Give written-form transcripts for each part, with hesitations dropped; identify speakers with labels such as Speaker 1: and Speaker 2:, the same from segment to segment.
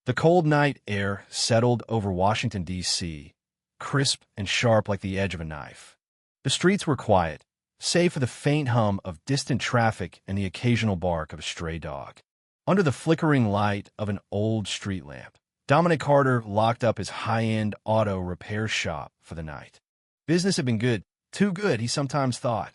Speaker 1: The cold night air settled over Washington, D.C., crisp and sharp like the edge of a knife. The streets were quiet, save for the faint hum of distant traffic and the occasional bark of a stray dog. Under the flickering light of an old street lamp, Dominic Carter locked up his high-end auto repair shop for the night. Business had been good, too good, he sometimes thought.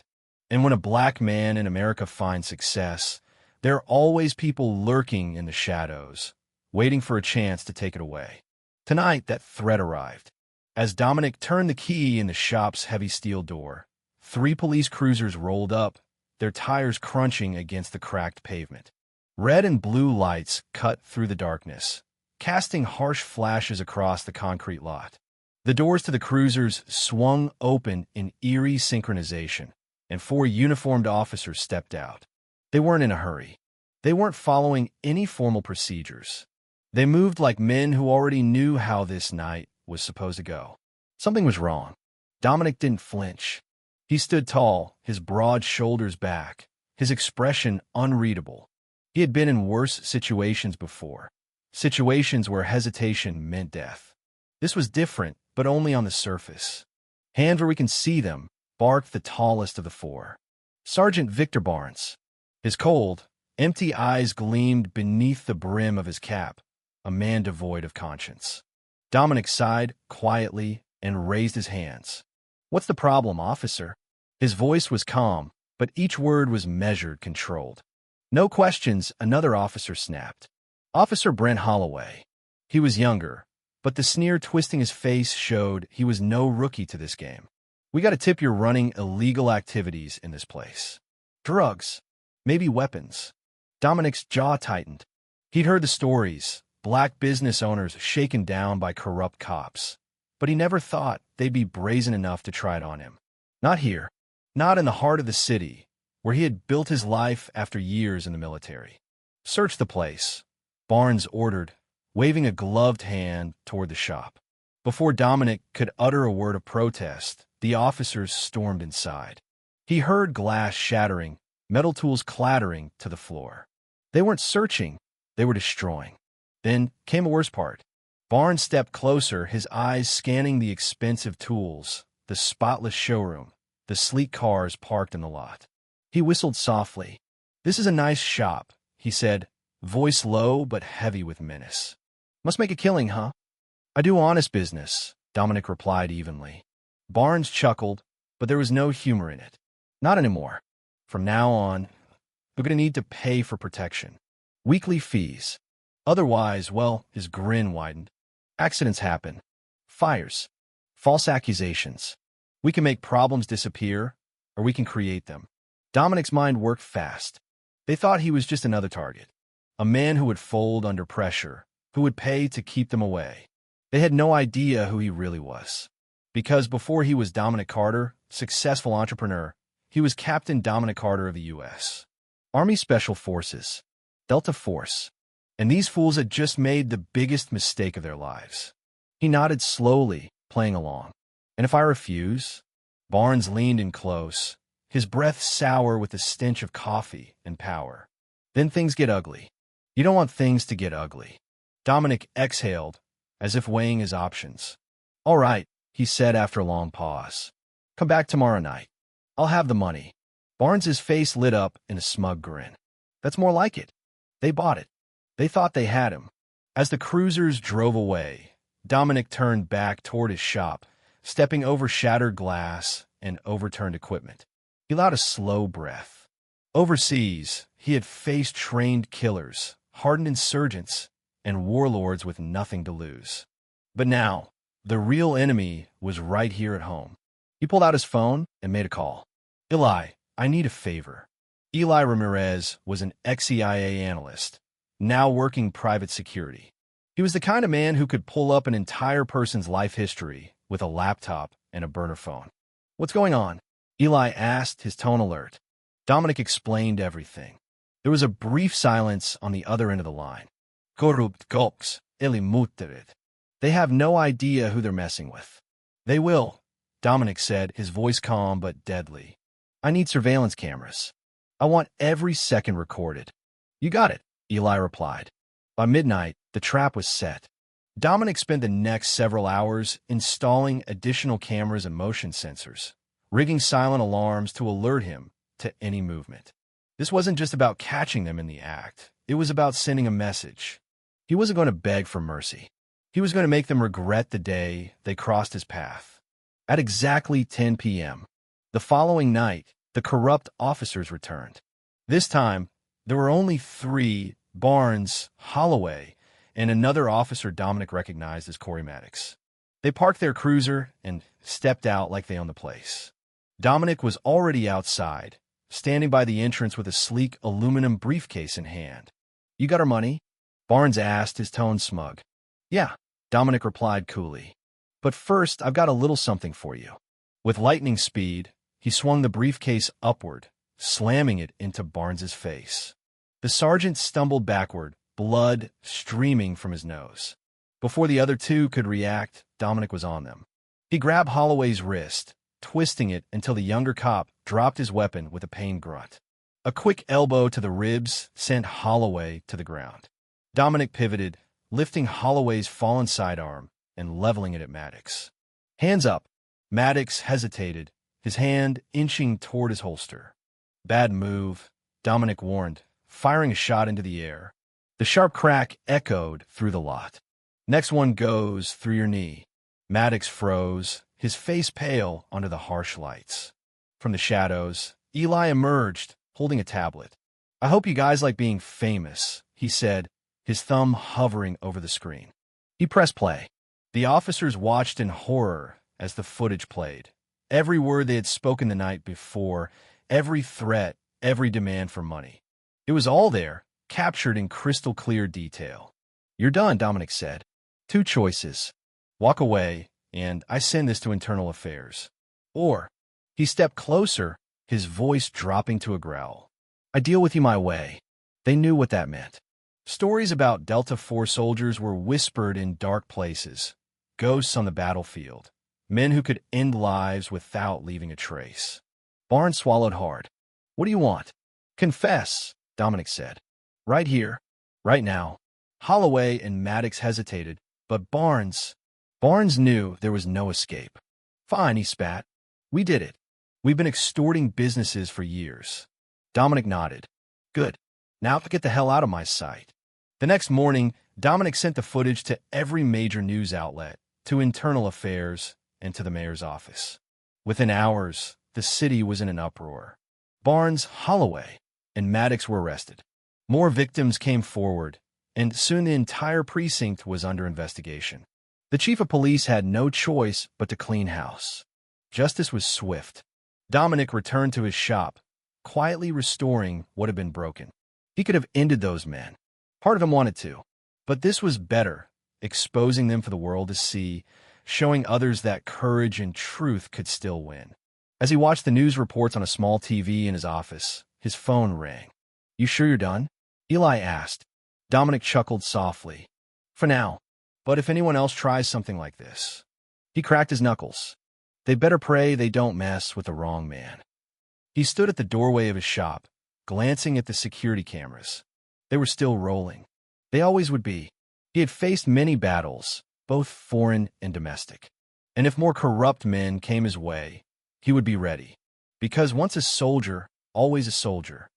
Speaker 1: And when a black man in America finds success, there are always people lurking in the shadows, waiting for a chance to take it away. Tonight, that threat arrived. As Dominic turned the key in the shop's heavy steel door, 3 police cruisers rolled up, their tires crunching against the cracked pavement. Red and blue lights cut through the darkness, casting harsh flashes across the concrete lot. The doors to the cruisers swung open in eerie synchronization, and 4 uniformed officers stepped out. They weren't in a hurry. They weren't following any formal procedures. They moved like men who already knew how this night was supposed to go. Something was wrong. Dominic didn't flinch. He stood tall, his broad shoulders back, his expression unreadable. He had been in worse situations before, situations where hesitation meant death. This was different, but only on the surface. Hands where we can see them, barked the tallest of the 4. Sergeant Victor Barnes. His cold, empty eyes gleamed beneath the brim of his cap, a man devoid of conscience. Dominic sighed quietly and raised his hands. "What's the problem, officer?" His voice was calm, but each word was measured, controlled. "No questions," another officer snapped. Officer Brent Holloway. He was younger, but the sneer twisting his face showed he was no rookie to this game. "We got a tip you're running illegal activities in this place. Drugs, maybe weapons." Dominic's jaw tightened. He'd heard the stories, black business owners shaken down by corrupt cops, but he never thought they'd be brazen enough to try it on him. Not here, not in the heart of the city, where he had built his life after years in the military. "Search the place," Barnes ordered, waving a gloved hand toward the shop. Before Dominic could utter a word of protest, the officers stormed inside. He heard glass shattering, metal tools clattering to the floor. They weren't searching, they were destroying. Then came the worst part. Barnes stepped closer, his eyes scanning the expensive tools, the spotless showroom, the sleek cars parked in the lot. He whistled softly. "This is a nice shop," he said, voice low but heavy with menace. "Must make a killing, huh?" "I do honest business," Dominic replied evenly. Barnes chuckled, but there was no humor in it. "Not anymore. From now on, we're going to need to pay for protection. Weekly fees. Otherwise, well," his grin widened. "Accidents happen. Fires. False accusations. We can make problems disappear, or we can create them." Dominic's mind worked fast. They thought he was just another target. A man who would fold under pressure, who would pay to keep them away. They had no idea who he really was. Because before he was Dominic Carter, successful entrepreneur, he was Captain Dominic Carter of the U.S. Army Special Forces, Delta Force. And these fools had just made the biggest mistake of their lives. He nodded slowly, playing along. "And if I refuse?" Barnes leaned in close, his breath sour with the stench of coffee and power. "Then things get ugly. You don't want things to get ugly." Dominic exhaled, as if weighing his options. "All right," he said after a long pause. "Come back tomorrow night. I'll have the money." Barnes's face lit up in a smug grin. "That's more like it. They bought it. They thought they had him." As the cruisers drove away, Dominic turned back toward his shop, stepping over shattered glass and overturned equipment. He allowed a slow breath. Overseas, he had faced trained killers, hardened insurgents, and warlords with nothing to lose. But now, the real enemy was right here at home. He pulled out his phone and made a call. "Eli, I need a favor." Eli Ramirez was an ex-CIA analyst, now working private security. He was the kind of man who could pull up an entire person's life history with a laptop and a burner phone. "What's going on?" Eli asked, his tone alert. Dominic explained everything. There was a brief silence on the other end of the line. "Corrupt cops, elimutered. They have no idea who they're messing with." "They will," Dominic said, his voice calm but deadly. "I need surveillance cameras. I want every second recorded." "You got it," Eli replied. By midnight, the trap was set. Dominic spent the next several hours installing additional cameras and motion sensors, rigging silent alarms to alert him to any movement. This wasn't just about catching them in the act. It was about sending a message. He wasn't going to beg for mercy. He was going to make them regret the day they crossed his path. At exactly 10 p.m., the following night, the corrupt officers returned. This time, there were only 3: Barnes, Holloway, and another officer Dominic recognized as Corey Maddox. They parked their cruiser and stepped out like they owned the place. Dominic was already outside, standing by the entrance with a sleek aluminum briefcase in hand. "You got our money?" Barnes asked, his tone smug. "Yeah," Dominic replied coolly. "But first, I've got a little something for you." With lightning speed, he swung the briefcase upward, slamming it into Barnes's face. The sergeant stumbled backward, blood streaming from his nose. Before the other two could react, Dominic was on them. He grabbed Holloway's wrist, twisting it until the younger cop dropped his weapon with a pained grunt. A quick elbow to the ribs sent Holloway to the ground. Dominic pivoted, lifting Holloway's fallen sidearm and leveling it at Maddox. "Hands up." Maddox hesitated, his hand inching toward his holster. "Bad move," Dominic warned, firing a shot into the air. The sharp crack echoed through the lot. "Next one goes through your knee." Maddox froze, his face pale under the harsh lights. From the shadows, Eli emerged, holding a tablet. "I hope you guys like being famous," he said, his thumb hovering over the screen. He pressed play. The officers watched in horror as the footage played. Every word they had spoken the night before, every threat, every demand for money. It was all there, captured in crystal clear detail. "You're done," Dominic said. "Two choices. Walk away, and I send this to Internal Affairs. Or," he stepped closer, his voice dropping to a growl, "I deal with you my way." They knew what that meant. Stories about Delta 4 soldiers were whispered in dark places, ghosts on the battlefield, men who could end lives without leaving a trace. Barnes swallowed hard. "What do you want?" "Confess," Dominic said. "Right here, right now." Holloway and Maddox hesitated, but Barnes knew there was no escape. "Fine," he spat. "We did it. We've been extorting businesses for years." Dominic nodded. "Good. Now get the hell out of my sight." The next morning, Dominic sent the footage to every major news outlet, to Internal Affairs, and to the mayor's office. Within hours, the city was in an uproar. Barnes, Holloway, and Maddox were arrested. More victims came forward, and soon the entire precinct was under investigation. The chief of police had no choice but to clean house. Justice was swift. Dominic returned to his shop, quietly restoring what had been broken. He could have ended those men. Part of him wanted to. But this was better, exposing them for the world to see, showing others that courage and truth could still win. As he watched the news reports on a small TV in his office, his phone rang. "You sure you're done?" Eli asked. Dominic chuckled softly. "For now. But if anyone else tries something like this..." He cracked his knuckles. "They better pray they don't mess with the wrong man." He stood at the doorway of his shop, glancing at the security cameras. They were still rolling. They always would be. He had faced many battles, both foreign and domestic. And if more corrupt men came his way, he would be ready. Because once a soldier, always a soldier.